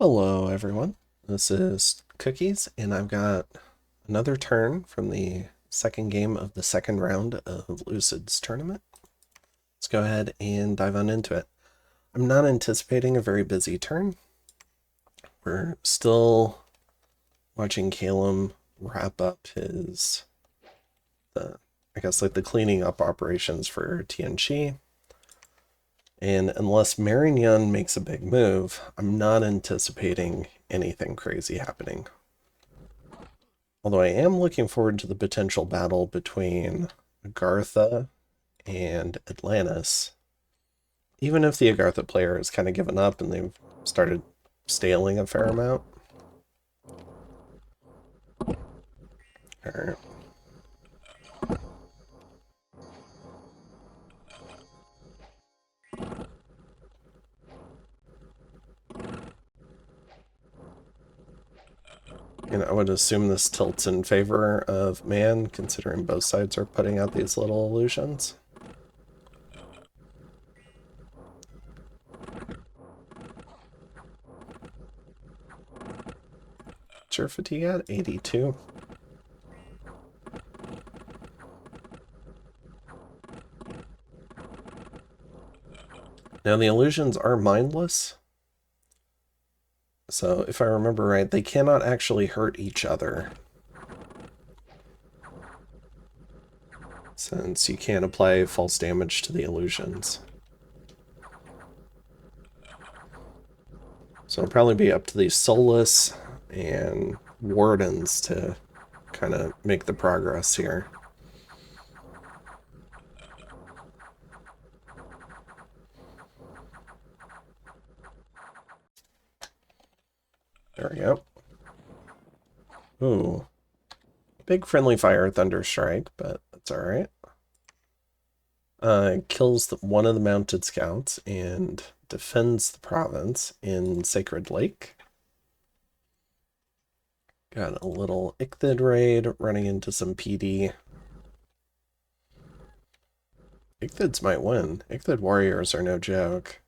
Hello, everyone. This is Cookies, and I've got another turn from the second game of the second round of Lucid's tournament. Let's go ahead and dive on into it. I'm not anticipating a very busy turn. We're still watching Calum wrap up the cleaning up operations for Tianqi. And unless Marignan makes a big move, I'm not anticipating anything crazy happening. Although I am looking forward to the potential battle between Agartha and Atlantis. Even if the Agartha player has kind of given up and they've started staling a fair amount. Alright. And I would assume this tilts in favor of man, considering both sides are putting out these little illusions. What's your fatigue at? 82. Now the illusions are mindless. So if I remember right, they cannot actually hurt each other, since you can't apply false damage to the illusions. So it'll probably be up to the Soulless and Wardens to kind of make the progress here. There we go. Ooh. Big friendly fire Thunder Strike, but that's alright. Kills one of the mounted scouts and defends the province in Sacred Lake. Got a little Icthid raid running into some PD. Icthids might win. Icthid warriors are no joke.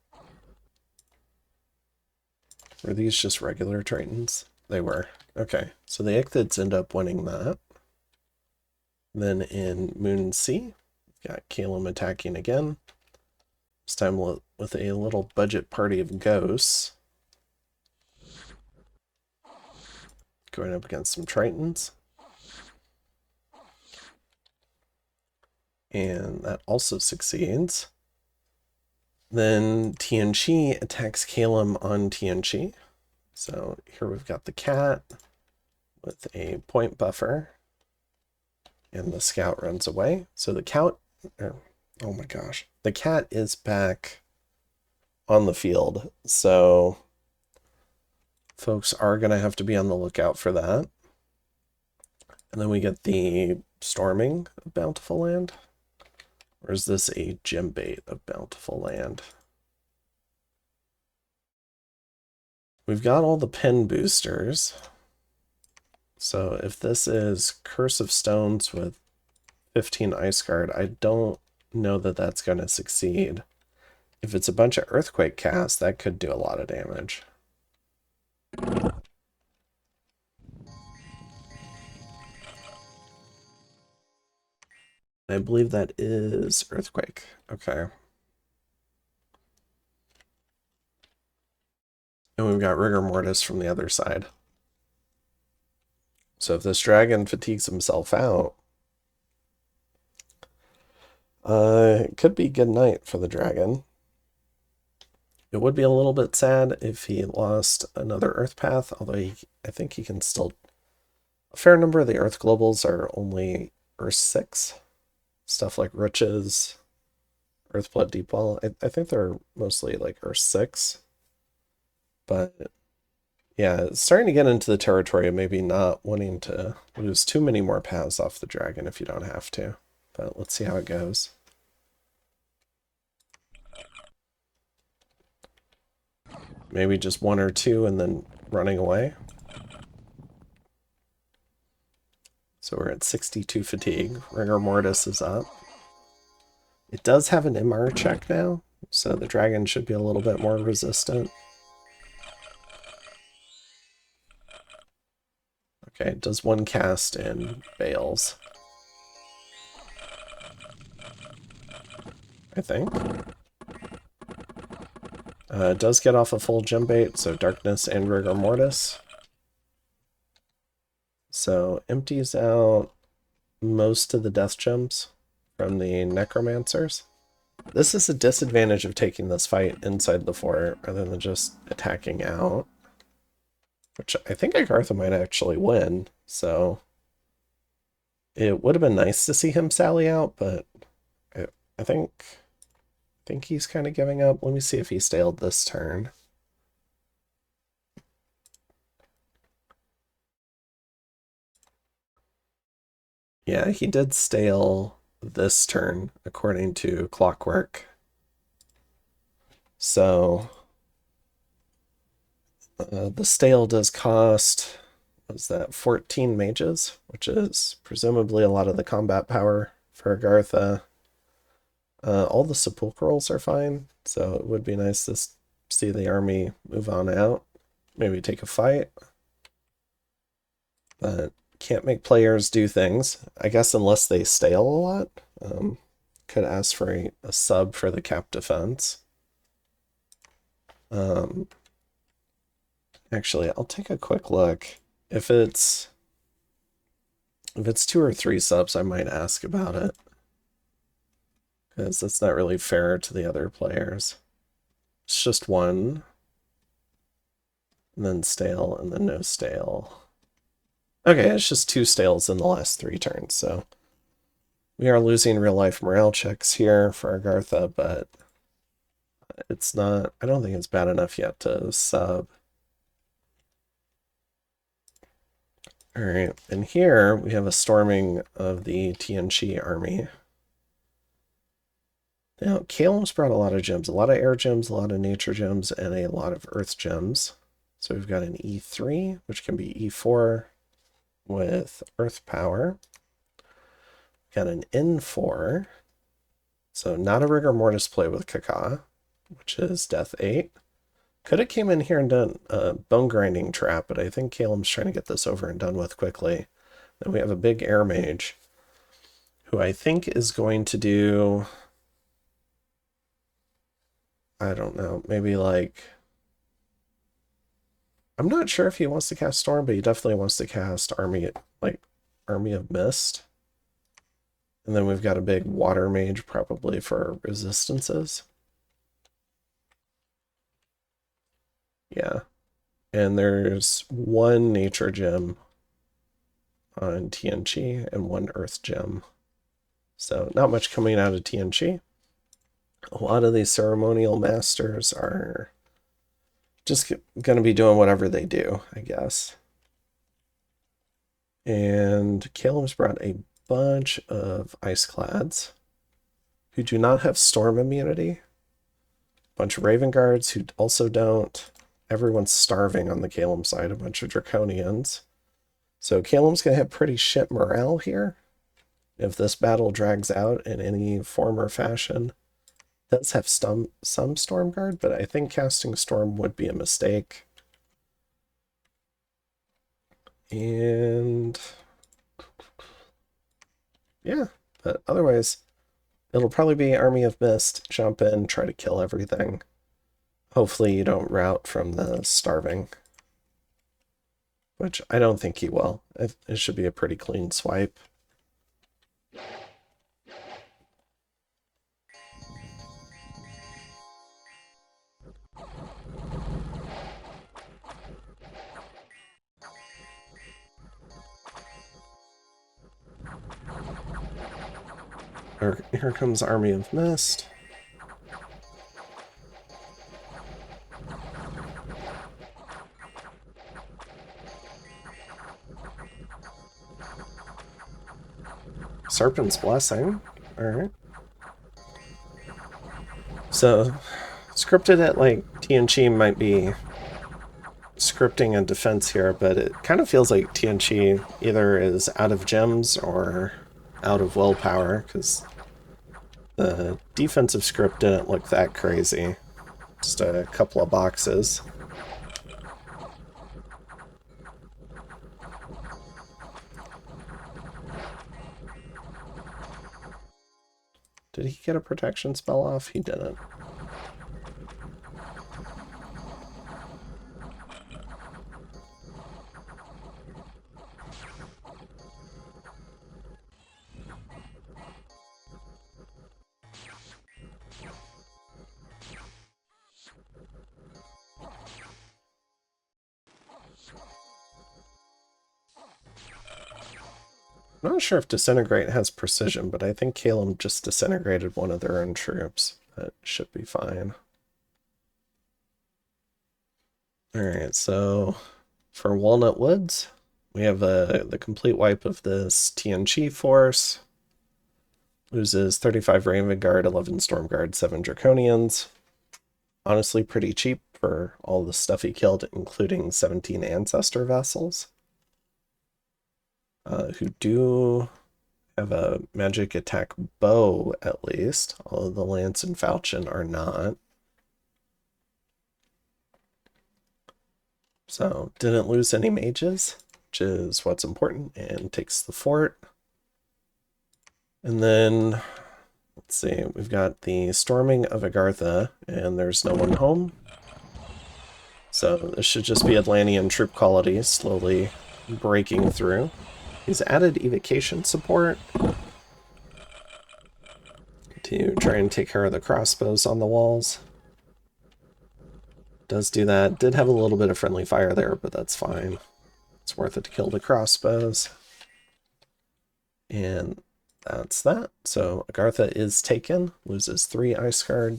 Were these just regular Tritons? They were. Okay, so the Icthids end up winning that. Then in Moon Sea, got Calum attacking again. This time with a little budget party of ghosts. Going up against some Tritons. And that also succeeds. Then Tianqi attacks Calum on Tianqi. So here we've got the cat with a point buffer. And the scout runs away. So the cat, oh my gosh, the cat is back on the field. So folks are going to have to be on the lookout for that. And then we get the storming of Bountiful Land. Or is this a gem bait of Bountiful Land? We've got all the pen boosters. So if this is Curse of Stones with 15 Ice Guard, I don't know that that's going to succeed. If it's a bunch of Earthquake casts, that could do a lot of damage. I believe that is Earthquake. Okay. And we've got Rigor Mortis from the other side. So if this dragon fatigues himself out, it could be good night for the dragon. It would be a little bit sad if he lost another Earth Path, although I think he can still... A fair number of the Earth Globals are only Earth 6. Stuff like Riches, Earthblood Deepwell. I think they're mostly like Earth 6. But yeah, it's starting to get into the territory of maybe not wanting to lose too many more paths off the dragon if you don't have to. But let's see how it goes. Maybe just one or two and then running away. So we're at 62 fatigue. Rigor Mortis is up. It does have an MR check now, so the dragon should be a little bit more resistant. Okay, does one cast and fails. I think. It does get off a full gem bait, so Darkness and Rigor Mortis. So empties out most of the death gems from the Necromancers. This is a disadvantage of taking this fight inside the fort rather than just attacking out. Which I think Agartha might actually win, so it would have been nice to see him sally out, but I think he's kind of giving up. Let me see if he staled this turn. Yeah, he did stale this turn, according to Clockwork. So the stale does cost, what's that, 14 mages, which is presumably a lot of the combat power for Agartha. All the sepulchrals are fine, so it would be nice to see the army move on out. Maybe take a fight. But can't make players do things, I guess, unless they stale a lot. Could ask for a sub for the cap defense. Actually, I'll take a quick look. If it's 2 or 3 subs, I might ask about it. Because that's not really fair to the other players. It's just 1. And then stale, and then no stale. Okay, it's just 2 stales in the last 3 turns, so we are losing real-life morale checks here for Agartha, but it's not, I don't think it's bad enough yet to sub. Alright, and here we have a storming of the Tianqi army. Now, Kalem's brought a lot of gems, a lot of air gems, a lot of nature gems, and a lot of earth gems. So we've got an E3, which can be E4 with earth power. Got an N4, so not a rigor mortis play with Kaka, which is death 8. Could have came in here and done a bone grinding trap, but I think Kalem's trying to get this over and done with quickly. Then we have a big air mage, who I think is going to do, I don't know, maybe like, I'm not sure if he wants to cast Storm, but he definitely wants to cast Army of Mist. And then we've got a big water mage probably for resistances. Yeah. And there's 1 nature gem on Tianqi and 1 earth gem. So not much coming out of Tianqi. A lot of these ceremonial masters are just going to be doing whatever they do, I guess. And Kalem's brought a bunch of Iceclads who do not have storm immunity. A bunch of Raven Guards who also don't. Everyone's starving on the Kalem side, a bunch of Draconians. So Kalem's going to have pretty shit morale here if this battle drags out in any form or fashion. It does have some Storm Guard, but I think casting Storm would be a mistake. And yeah, but otherwise, it'll probably be Army of Mist, jump in, try to kill everything. Hopefully you don't rout from the starving, which I don't think he will. It should be a pretty clean swipe. Here comes Army of Mist. Serpent's Blessing. Alright. So, scripted at like Tianqi might be scripting a defense here, but it kind of feels like Tianqi either is out of gems or out of willpower, because the defensive script didn't look that crazy. Just a couple of boxes. Did he get a protection spell off? He didn't. I'm not sure if Disintegrate has precision, but I think Calum just disintegrated one of their own troops. That should be fine. Alright, so for Walnut Woods, we have the complete wipe of this TNG force. Loses 35 Raven Guard, 11 Storm Guard, 7 Draconians. Honestly, pretty cheap for all the stuff he killed, including 17 Ancestor Vessels. Who do have a magic attack bow, at least, although the Lance and Falchion are not. So, didn't lose any mages, which is what's important, and takes the fort. And then, let's see, we've got the storming of Agartha, and there's no one home. So this should just be Atlantean troop quality slowly breaking through. He's added evocation support to try and take care of the crossbows on the walls. Does do that. Did have a little bit of friendly fire there, but that's fine. It's worth it to kill the crossbows. And that's that. So Agartha is taken, loses 3 Ice Guard,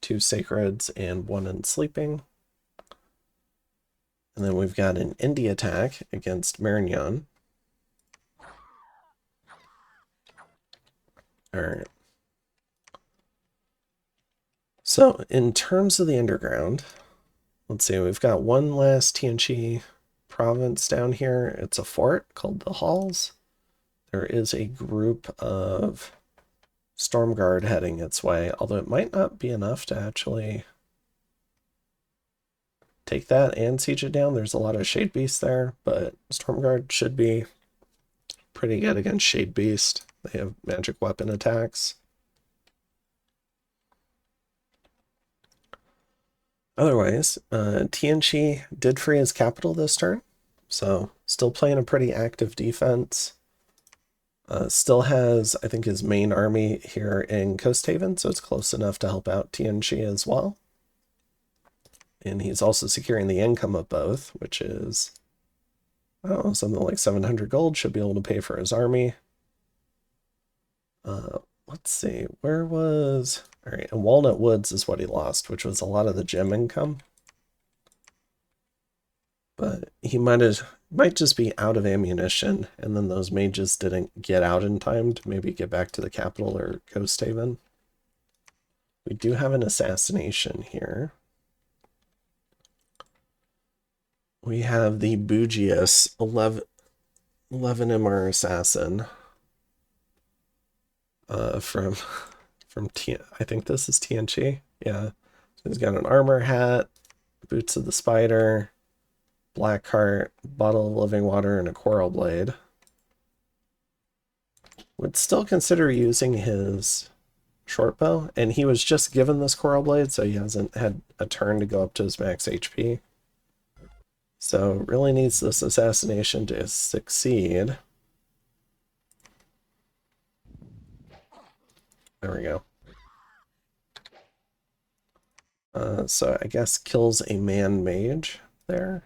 2 Sacreds, and 1 in Sleeping. And then we've got an Indy attack against Marignan. Alright. So, in terms of the underground, let's see, we've got one last TNG province down here. It's a fort called the Halls. There is a group of Stormguard heading its way, although it might not be enough to actually take that and siege it down. There's a lot of Shade Beast there, but Stormguard should be pretty good against Shade Beast. They have magic weapon attacks. Otherwise, TNG did free his capital this turn, so still playing a pretty active defense. Still has, I think, his main army here in Coast Haven, so it's close enough to help out TNG as well. And he's also securing the income of both, which is, I don't know, something like 700 gold, should be able to pay for his army. Let's see, where was... All right, and Walnut Woods is what he lost, which was a lot of the gem income. But he might just be out of ammunition, and then those mages didn't get out in time to maybe get back to the capital or Coast Haven. We do have an assassination here. We have the Bugius 11 MR assassin from I think this is TNG. Yeah. So he's got an armor hat, boots of the spider, black heart, bottle of living water, and a coral blade. Would still consider using his short bow, and he was just given this coral blade, so he hasn't had a turn to go up to his max HP. So really needs this assassination to succeed. There we go. So I guess kills a man mage there.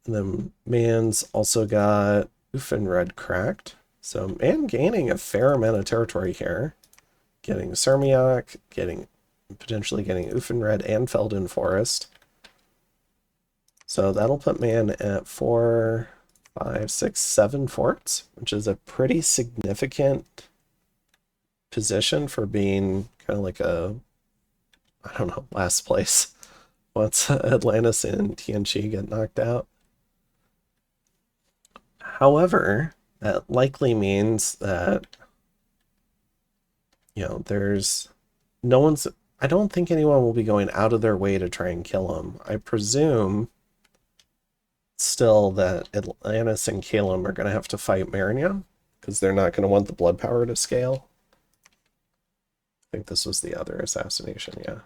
And then man's also got Ufinred cracked. So man gaining a fair amount of territory here. Getting Sermiak, potentially getting Ufinred and Felden Forest. So that'll put man at 4, 5, 6, 7 forts, which is a pretty significant position for being kind of like a, I don't know, last place once Atlantis and TNG get knocked out. However, that likely means that, you know, I don't think anyone will be going out of their way to try and kill him. I presume still that Atlantis and Calum are going to have to fight Marignan, because they're not going to want the blood power to scale. think this was the other assassination, yeah.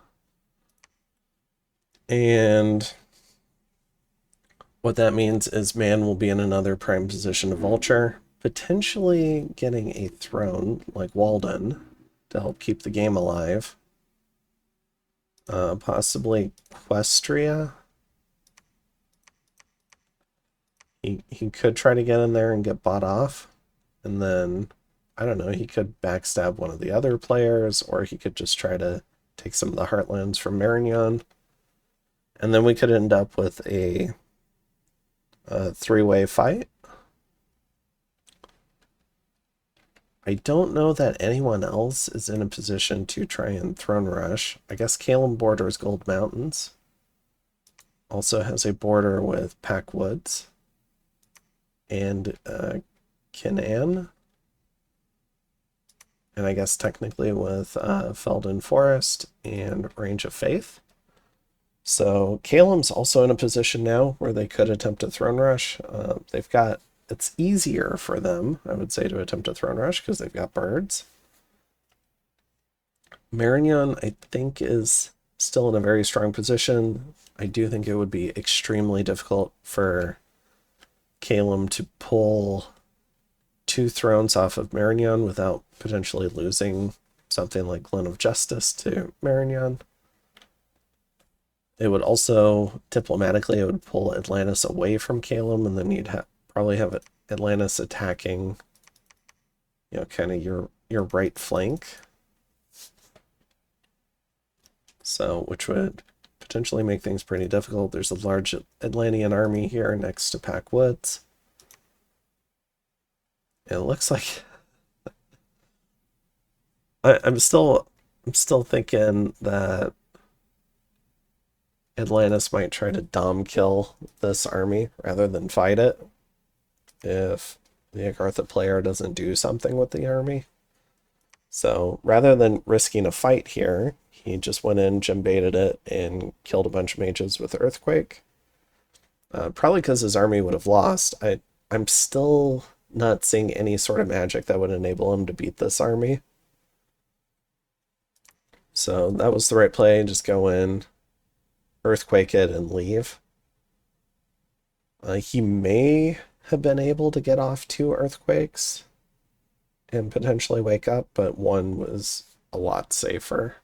And what that means is man will be in another prime position to vulture, potentially getting a throne like Walden to help keep the game alive. Possibly Questria. He could try to get in there and get bought off, and then I don't know, he could backstab one of the other players, or he could just try to take some of the heartlands from Marignon, and then we could end up with a three-way fight. I don't know that anyone else is in a position to try and throne rush. I guess Calum borders Gold Mountains. Also has a border with Packwoods and Kinnan. And I guess technically with Felden Forest and Range of Faith. So Calum's also in a position now where they could attempt a throne rush. They've got, it's easier for them, I would say, to attempt a throne rush because they've got birds. Marignon, I think, is still in a very strong position. I do think it would be extremely difficult for Calum to pull 2 thrones off of Marignon without potentially losing something like Glen of Justice to Marignon. It would also, diplomatically, it would pull Atlantis away from Calum, and then you'd probably have Atlantis attacking, you know, kind of your right flank. So, which would potentially make things pretty difficult. There's a large Atlantean army here next to Packwoods. It looks like I'm still thinking that Atlantis might try to dom kill this army rather than fight it if the Agartha player doesn't do something with the army. So rather than risking a fight here, he just went in, gem baited it, and killed a bunch of mages with Earthquake. Probably because his army would have lost. I'm still not seeing any sort of magic that would enable him to beat this army. So that was the right play. Just go in, Earthquake it, and leave. He may have been able to get off 2 Earthquakes and potentially wake up, but one was a lot safer.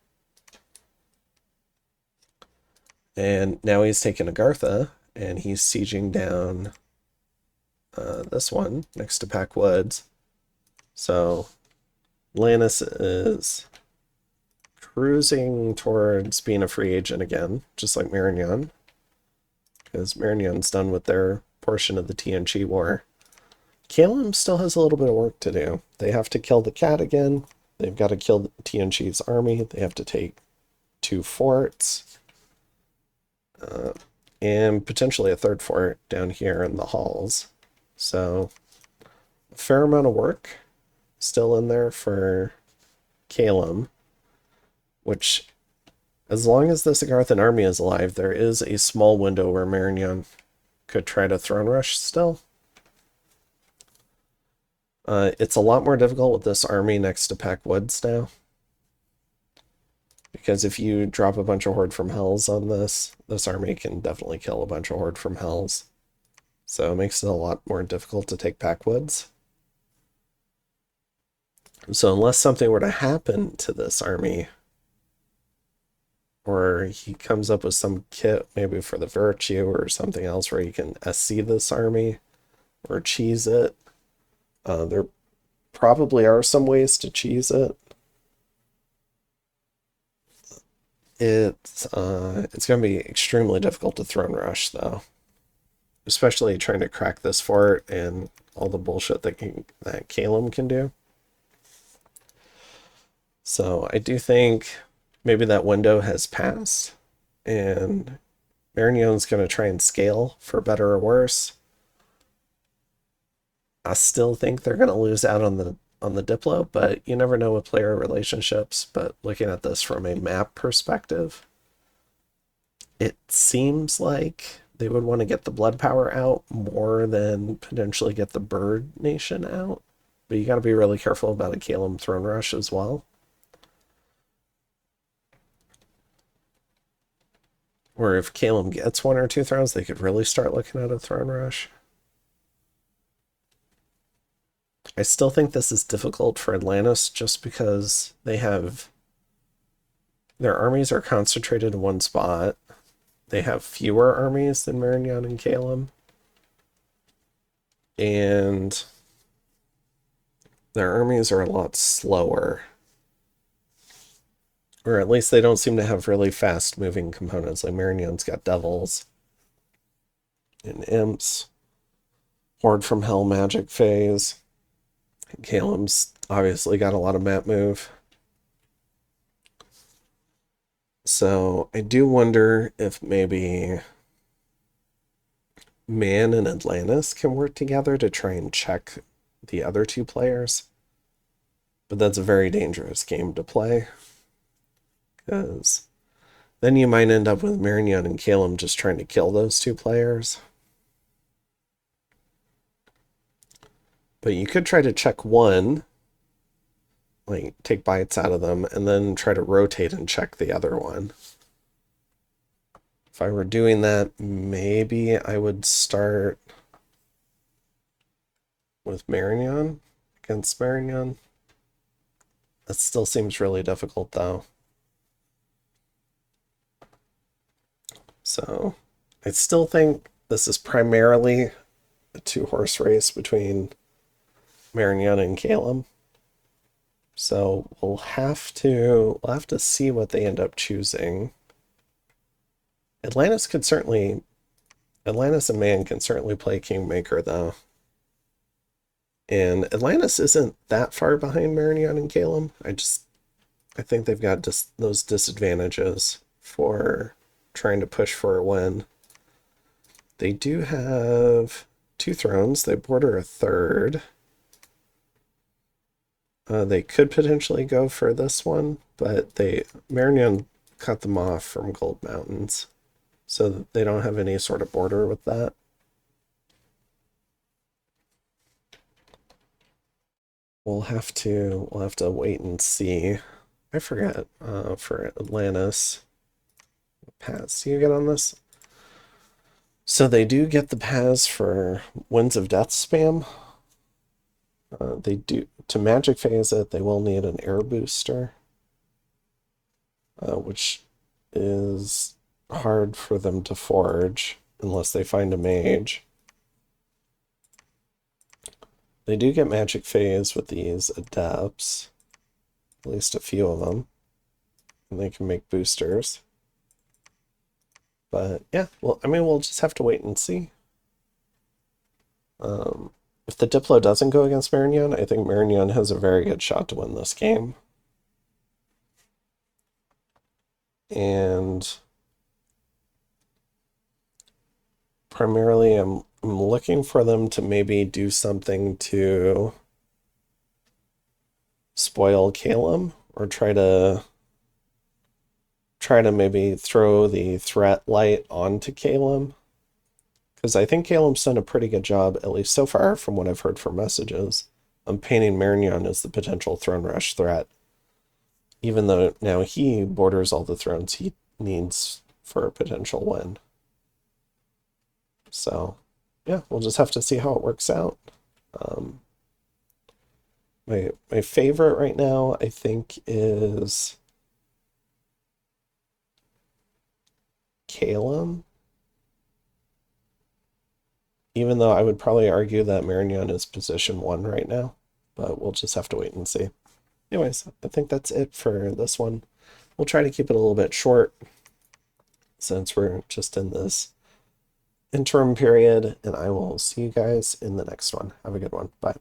And now he's taken Agartha, and he's sieging down this one next to Packwoods. So Lannis is cruising towards being a free agent again, just like Marignon, because Marignon's done with their portion of the TNG war. Calum still has a little bit of work to do. They have to kill the cat again. They've got to kill TNG's army. They have to take 2 forts. And potentially a 3rd fort down here in the halls. So a fair amount of work still in there for Calum, which, as long as this Agarthan army is alive, there is a small window where Marignon could try to throne rush still. It's a lot more difficult with this army next to Packwoods now, because if you drop a bunch of Horde from Hells on this army can definitely kill a bunch of Horde from Hells. So it makes it a lot more difficult to take Packwoods. So unless something were to happen to this army, or he comes up with some kit maybe for the Virtue or something else where he can SC this army or cheese it, there probably are some ways to cheese it. It's going to be extremely difficult to throne rush, though, especially trying to crack this fort and all the bullshit that Calum can do. So I do think maybe that window has passed, and Marignon's going to try and scale for better or worse. I still think they're going to lose out on the Diplo, but you never know with player relationships. But looking at this from a map perspective, it seems like they would want to get the Blood Power out more than potentially get the Bird Nation out. But you got to be really careful about a Calum Throne Rush as well. Or if Caleb gets 1 or 2 thrones, they could really start looking at a throne rush. I still think this is difficult for Atlantis just because they have... Their armies are concentrated in one spot. They have fewer armies than Marignan and Caleb. And their armies are a lot slower. Or at least they don't seem to have really fast moving components. Like Marignan's got devils and imps. Horde from Hell magic phase. Caleb's obviously got a lot of map move. So I do wonder if maybe Man and Atlantis can work together to try and check the other 2 players. But that's a very dangerous game to play. Because then you might end up with Marignan and Caleb just trying to kill those 2 players. But you could try to check one, like take bites out of them, and then try to rotate and check the other one. If I were doing that, maybe I would start with Marignan against Marignan. That still seems really difficult, though. So I still think this is primarily a 2-horse race between Marignan and Caleb. So we'll have to see what they end up choosing. Atlantis and Man can certainly play Kingmaker, though. And Atlantis isn't that far behind Marignan and Caleb. I think they've got just those disadvantages for trying to push for a win. They do have 2 thrones. They border a 3rd. They could potentially go for this one, but Marignan cut them off from Gold Mountains, so they don't have any sort of border with that. We'll have to wait and see. I forget for Atlantis. What paths do you get on this? So they do get the paths for Winds of Death spam. They do, to magic phase it, they will need an air booster, which is hard for them to forge unless they find a mage. They do get magic phase with these adepts, at least a few of them, and they can make boosters. But yeah, well, I mean, we'll just have to wait and see. If the Diplo doesn't go against Marignan, I think Marignan has a very good shot to win this game. And primarily, I'm looking for them to maybe do something to spoil Caleb, or try to maybe throw the threat light onto Caleb. Because I think Caleb's done a pretty good job, at least so far from what I've heard from messages, on painting Marignan as the potential throne rush threat. Even though now he borders all the thrones he needs for a potential win. So, yeah, we'll just have to see how it works out. My favorite right now, I think, is Caleb. Even though I would probably argue that Marignan is position 1 right now, but we'll just have to wait and see. Anyways, I think that's it for this one. We'll try to keep it a little bit short since we're just in this interim period, and I will see you guys in the next one. Have a good one. Bye.